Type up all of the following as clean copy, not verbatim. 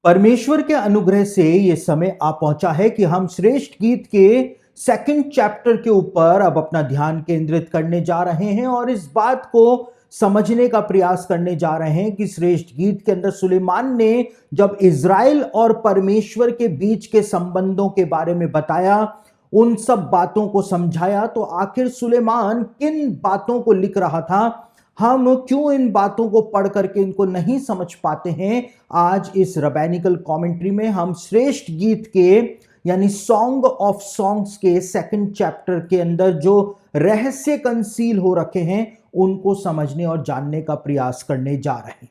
परमेश्वर के अनुग्रह से ये समय आ पहुंचा है कि हम श्रेष्ठ गीत के सेकंड चैप्टर के ऊपर अब अपना ध्यान केंद्रित करने जा रहे हैं और इस बात को समझने का प्रयास करने जा रहे हैं कि श्रेष्ठ गीत के अंदर सुलेमान ने जब इज़राइल और परमेश्वर के बीच के संबंधों के बारे में बताया, उन सब बातों को समझाया, तो आखिर सुलेमान किन बातों को लिख रहा था, हम क्यों इन बातों को पढ़ करके इनको नहीं समझ पाते हैं। आज इस रबैनिकल कमेंट्री में हम श्रेष्ठ गीत के यानी सॉन्ग ऑफ सॉन्ग्स के सेकंड चैप्टर के अंदर जो रहस्य कंसील हो रखे हैं उनको समझने और जानने का प्रयास करने जा रहे हैं।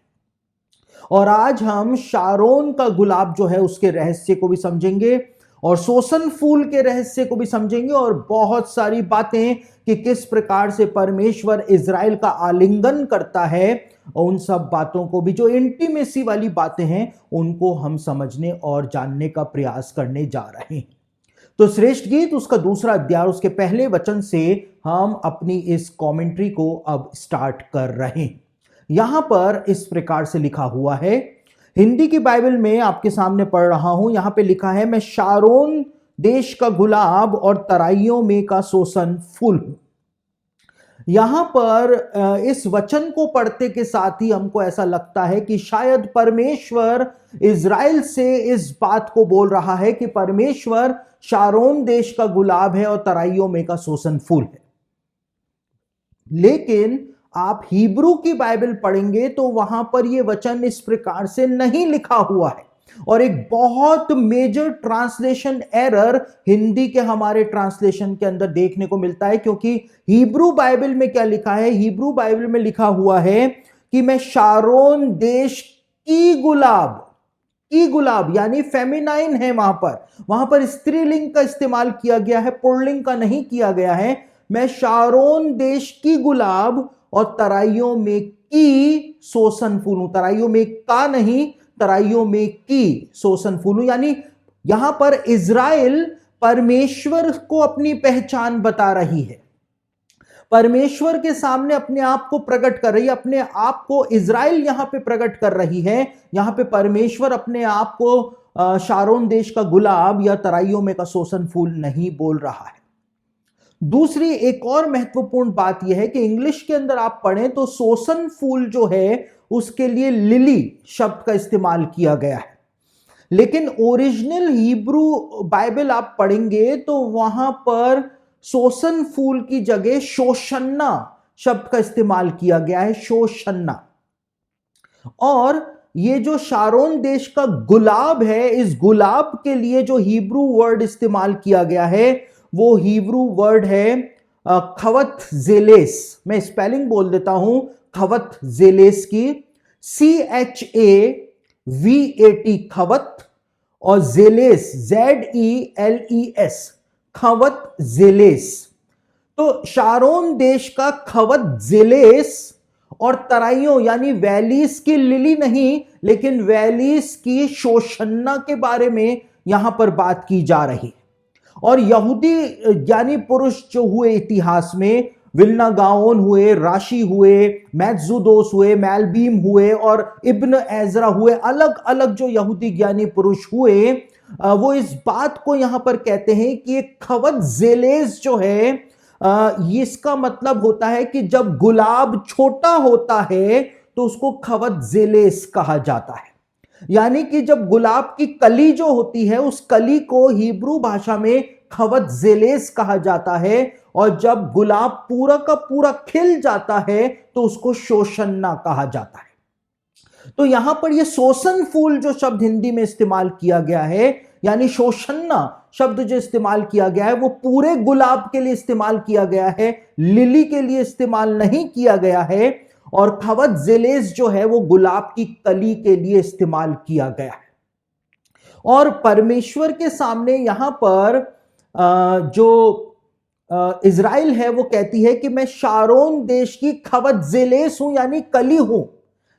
और आज हम शारोन का गुलाब जो है उसके रहस्य को भी समझेंगे और सोसन फूल के रहस्य को भी समझेंगे और बहुत सारी बातें कि किस प्रकार से परमेश्वर इज़राइल का आलिंगन करता है, उन सब बातों को भी, जो इंटीमेसी वाली बातें हैं, उनको हम समझने और जानने का प्रयास करने जा रहे हैं। तो श्रेष्ठ गीत उसका दूसरा अध्याय उसके पहले वचन से हम अपनी इस कमेंट्री को अब स्टार्ट कर रहे हैं। यहां पर इस प्रकार से लिखा हुआ है, हिंदी की बाइबल में आपके सामने पढ़ रहा हूं। यहां पे लिखा है, मैं शारोन देश का गुलाब और तराइयों में का सोसन फूल हूं। यहां पर इस वचन को पढ़ते के साथ ही हमको ऐसा लगता है कि शायद परमेश्वर इज़राइल से इस बात को बोल रहा है कि परमेश्वर शारोन देश का गुलाब है और तराइयों में का सोसन फूल है। लेकिन आप हिब्रू की बाइबल पढ़ेंगे तो वहां पर यह वचन इस प्रकार से नहीं लिखा हुआ है और एक बहुत मेजर ट्रांसलेशन एरर हिंदी के हमारे ट्रांसलेशन के अंदर देखने को मिलता है। क्योंकि हिब्रू बाइबल में क्या लिखा है, हिब्रू बाइबल में लिखा हुआ है कि मैं शारोन देश की गुलाब यानी फेमिनाइन है। वहां पर स्त्रीलिंग का इस्तेमाल किया गया है, पुल्लिंग का नहीं किया गया है। मैं शारोन देश की गुलाब और तराइयों में की सोसन फूल हूं। तराइयों में का नहीं, तराइयों में की सोसन फूल हूं। यानी यहां पर इज़राइल परमेश्वर को अपनी पहचान बता रही है, परमेश्वर के सामने अपने आप को प्रकट कर रही है, अपने आप को इज़राइल यहां पे प्रकट कर रही है। यहां पे परमेश्वर अपने आप को शारोन देश का गुलाब या तराइयों में का सोसन फूल नहीं बोल रहा है। दूसरी एक और महत्वपूर्ण बात यह है कि इंग्लिश के अंदर आप पढ़ें तो सोसन फूल जो है उसके लिए लिली शब्द का इस्तेमाल किया गया है। लेकिन ओरिजिनल हिब्रू बाइबल आप पढ़ेंगे तो वहां पर सोसन फूल की जगह शोशन्ना शब्द का इस्तेमाल किया गया है, शोशन्ना। और ये जो शारोन देश का गुलाब है, इस गुलाब के लिए जो हिब्रू वर्ड इस्तेमाल किया गया है वो हिब्रू वर्ड है खवत जेलेस। मैं स्पेलिंग बोल देता हूं खवत जेलेस की, CHAVAT खवत और जेलेस ZELES खवत जेलेस। तो शारोन देश का खवत जेलेस और तराइयों यानी वैलीज की लिली नहीं लेकिन वैलीज की शोशन्ना के बारे में यहां पर बात की जा रही है। और यहूदी ज्ञानी पुरुष जो हुए इतिहास में, विल्ना गाओन हुए, राशि हुए, मैत्जुदोस हुए, मैलबीम हुए और इब्न एजरा हुए, अलग अलग जो यहूदी ज्ञानी पुरुष हुए, वो इस बात को यहां पर कहते हैं कि एक खवत जेलेस जो है, इसका मतलब होता है कि जब गुलाब छोटा होता है तो उसको खवत जेलेस कहा जाता है। यानी कि जब गुलाब की कली जो होती है उस कली को हिब्रू भाषा में खवत जेलेस कहा जाता है और जब गुलाब पूरा का पूरा खिल जाता है तो उसको शोशन्ना कहा जाता है। तो यहां पर यह सोसन फूल जो शब्द हिंदी में इस्तेमाल किया गया है यानी शोशन्ना शब्द जो इस्तेमाल किया गया है वो पूरे गुलाब के लिए इस्तेमाल किया गया है, लिली के लिए इस्तेमाल नहीं किया गया है। और खवत जेलेस जो है वो गुलाब की कली के लिए इस्तेमाल किया गया है। और परमेश्वर के सामने यहां पर जो इज़राइल है वो कहती है कि मैं शारोन देश की खवत जेलेस हूं यानी कली हूं।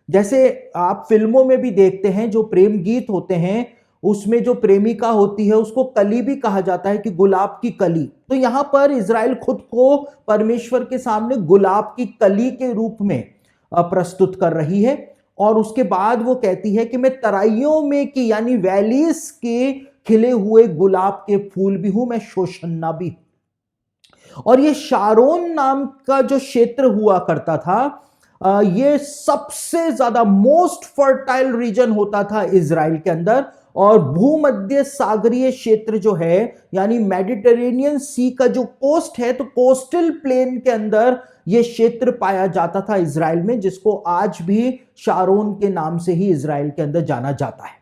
जैसे आप फिल्मों में भी देखते हैं जो प्रेम गीत होते हैं उसमें जो प्रेमिका होती है उसको कली भी कहा जाता है कि गुलाब की कली। तो यहां पर इज़राइल खुद को परमेश्वर के सामने गुलाब की कली के रूप में प्रस्तुत कर रही है। और उसके बाद वो कहती है कि मैं तराइयों में की यानी वैलीज के खिले हुए गुलाब के फूल भी हूं, मैं शोषन्ना भी हूं। और ये शारोन नाम का जो क्षेत्र हुआ करता था, ये सबसे ज्यादा मोस्ट फर्टाइल रीजन होता था इजराइल के अंदर। और भूमध्य सागरीय क्षेत्र जो है यानी मेडिटेरेनियन सी का जो कोस्ट है, तो कोस्टल प्लेन के अंदर यह क्षेत्र पाया जाता था इजराइल में, जिसको आज भी शारोन के नाम से ही इजराइल के अंदर जाना जाता है।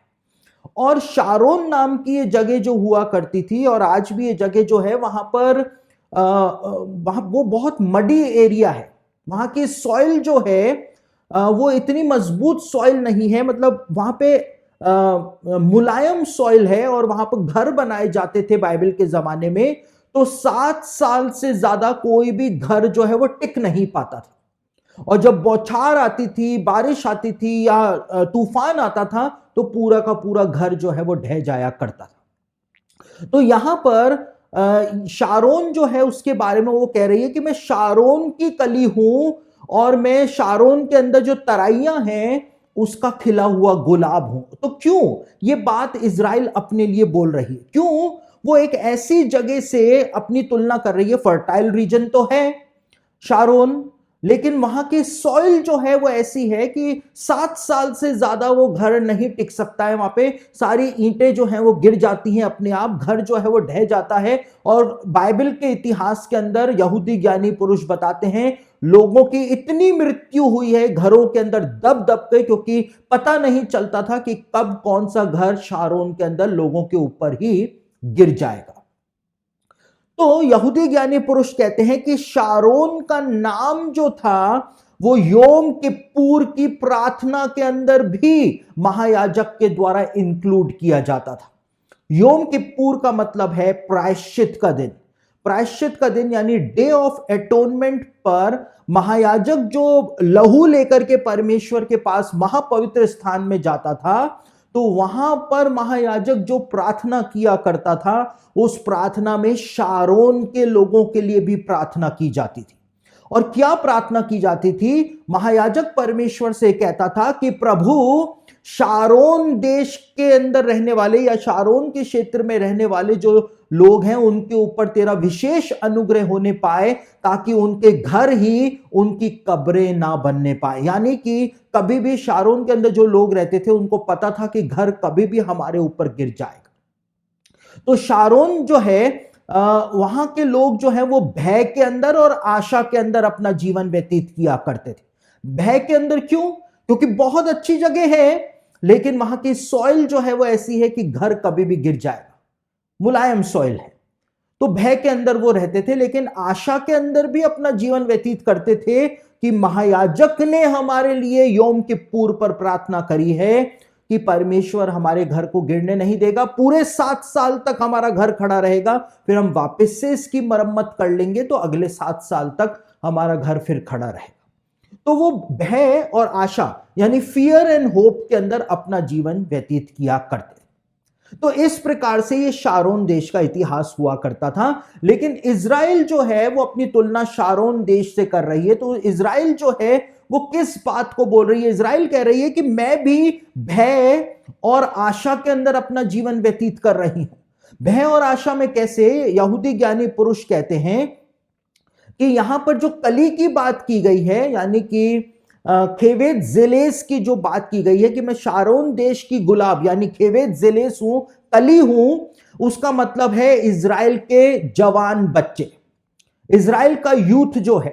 और शारोन नाम की ये जगह जो हुआ करती थी, और आज भी ये जगह जो है वहां पर वहां वो बहुत मडी एरिया है। वहां की सॉइल जो है वो इतनी मजबूत सॉइल नहीं है, मतलब वहां पे मुलायम सॉइल है, और वहां पर घर बनाए जाते थे बाइबल के जमाने में। तो 7 साल से ज्यादा कोई भी घर जो है वो टिक नहीं पाता था, और जब बौछार आती थी, बारिश आती थी या तूफान आता था, तो पूरा का पूरा घर जो है वो ढह जाया करता था। तो यहां पर शारोन जो है उसके बारे में वो कह रही है कि मैं शारोन की कली हूं, और मैं शारोन के अंदर जो तराइयां हैं उसका खिला हुआ गुलाब हूं। तो क्यों ये बात इजराइल अपने लिए बोल रही है? क्यों वो एक ऐसी जगह से अपनी तुलना कर रही है? फर्टाइल रीजन तो है शारोन, लेकिन वहां की सॉइल जो है वो ऐसी है कि 7 साल से ज्यादा वो घर नहीं टिक सकता है। वहां पे सारी ईंटें जो हैं वो गिर जाती हैं अपने आप, घर जो है वो ढह जाता है। और बाइबल के इतिहास के अंदर यहूदी ज्ञानी पुरुष बताते हैं लोगों की इतनी मृत्यु हुई है घरों के अंदर दब दब के, क्योंकि पता नहीं चलता था कि कब कौन सा घर शारोन के अंदर लोगों के ऊपर ही गिर जाएगा। तो यहूदी ज्ञानी पुरुष कहते हैं कि शारोन का नाम जो था वो योम किप्पूर की प्रार्थना के अंदर भी महायाजक के द्वारा इंक्लूड किया जाता था। योम किप्पूर का मतलब है प्रायश्चित का दिन। प्रायश्चित का दिन यानी डे ऑफ एटोनमेंट पर महायाजक जो लहू लेकर के परमेश्वर के पास महापवित्र स्थान में जाता था, तो वहां पर महायाजक जो प्रार्थना किया करता था, उस प्रार्थना में शारोन के लोगों के लिए भी प्रार्थना की जाती थी। और क्या प्रार्थना की जाती थी? महायाजक परमेश्वर से कहता था कि प्रभु, शारोन देश के अंदर रहने वाले या शारोन के क्षेत्र में रहने वाले जो लोग हैं उनके ऊपर तेरा विशेष अनुग्रह होने पाए, ताकि उनके घर ही उनकी कब्रें ना बनने पाए। यानी कि कभी भी शारोन के अंदर जो लोग रहते थे उनको पता था कि घर कभी भी हमारे ऊपर गिर जाएगा। तो शारोन जो है वहां के लोग जो है वो भय के अंदर और आशा के अंदर अपना जीवन व्यतीत किया करते थे। भय के अंदर क्यों? क्योंकि बहुत अच्छी जगह है, लेकिन वहां की सॉइल जो है वो ऐसी है कि घर कभी भी गिर जाएगा, मुलायम सॉइल है। तो भय के अंदर वो रहते थे, लेकिन आशा के अंदर भी अपना जीवन व्यतीत करते थे कि महायाजक ने हमारे लिए योम किप्पूर पर प्रार्थना करी है कि परमेश्वर हमारे घर को गिरने नहीं देगा, पूरे 7 साल तक हमारा घर खड़ा रहेगा, फिर हम वापस से इसकी मरम्मत कर लेंगे, तो अगले 7 साल तक हमारा घर फिर खड़ा रहेगा। तो वो भय और आशा यानी फियर एंड होप के अंदर अपना जीवन व्यतीत किया करते। तो इस प्रकार से ये शारोन देश का इतिहास हुआ करता था। लेकिन इजराइल जो है वो अपनी तुलना शारोन देश से कर रही है। तो इजराइल जो है वो किस बात को बोल रही है? इजराइल कह रही है कि मैं भी भय और आशा के अंदर अपना जीवन व्यतीत कर रही हूं। भय और आशा में कैसे? यहूदी ज्ञानी पुरुष कहते हैं कि यहां पर जो कली की बात की गई है, यानी कि खेवेत जेलेस की जो बात की गई है कि मैं शारोन देश की गुलाब यानी खेवेत जेलेस हूं, कली हूं, उसका मतलब है इजराइल के जवान बच्चे, इजराइल का यूथ जो है।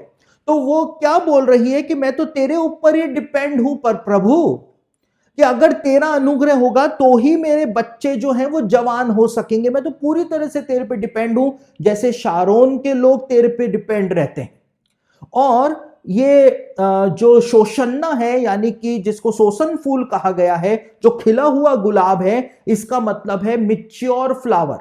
तो वो क्या बोल रही है कि मैं तो तेरे ऊपर ही डिपेंड हूं, पर प्रभु, कि अगर तेरा अनुग्रह होगा तो ही मेरे बच्चे जो हैं वो जवान हो सकेंगे। मैं तो पूरी तरह से तेरे पे डिपेंड हूं, जैसे शारोन के लोग तेरे पे डिपेंड रहते हैं। और ये जो शोषन्ना है, यानी कि जिसको शोषण फूल कहा गया है, जो खिला हुआ गुलाब है, इसका मतलब है मिच्योर फ्लावर,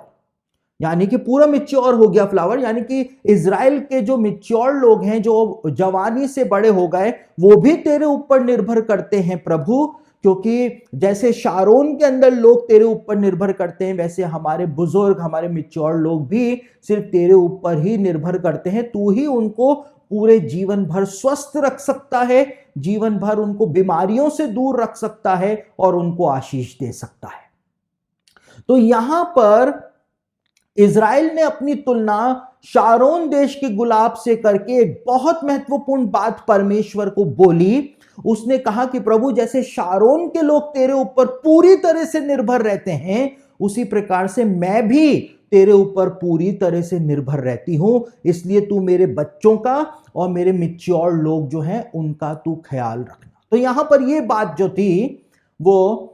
यानी कि पूरा मिच्योर हो गया फ्लावर। यानी कि इजराइल के जो मिच्योर लोग हैं, जो जवानी से बड़े हो गए, वो भी तेरे ऊपर निर्भर करते हैं प्रभु, क्योंकि जैसे शारोन के अंदर लोग तेरे ऊपर निर्भर करते हैं, वैसे हमारे बुजुर्ग, हमारे मिच्योर लोग भी सिर्फ तेरे ऊपर ही निर्भर करते हैं। तू ही उनको पूरे जीवन भर स्वस्थ रख सकता है, जीवन भर उनको बीमारियों से दूर रख सकता है और उनको आशीष दे सकता है। तो यहां पर इज़राइल ने अपनी तुलना शारोन देश के गुलाब से करके एक बहुत महत्वपूर्ण बात परमेश्वर को बोली। उसने कहा कि प्रभु, जैसे शारोन के लोग तेरे ऊपर पूरी तरह से निर्भर रहते हैं, उसी प्रकार से मैं भी तेरे ऊपर पूरी तरह से निर्भर रहती हूं, इसलिए तू मेरे बच्चों का और मेरे मैच्योर लोग जो हैं उनका तू ख्याल रखना। तो यहां पर यह बात जो थी वो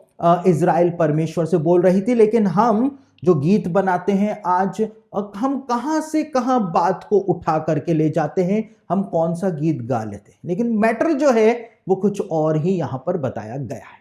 इज़राइल परमेश्वर से बोल रही थी। लेकिन हम जो गीत बनाते हैं आज, हम कहां से कहां बात को उठा करके ले जाते हैं, हम कौन सा गीत गा लेते हैं, लेकिन मैटर जो है वो कुछ और ही यहां पर बताया गया है।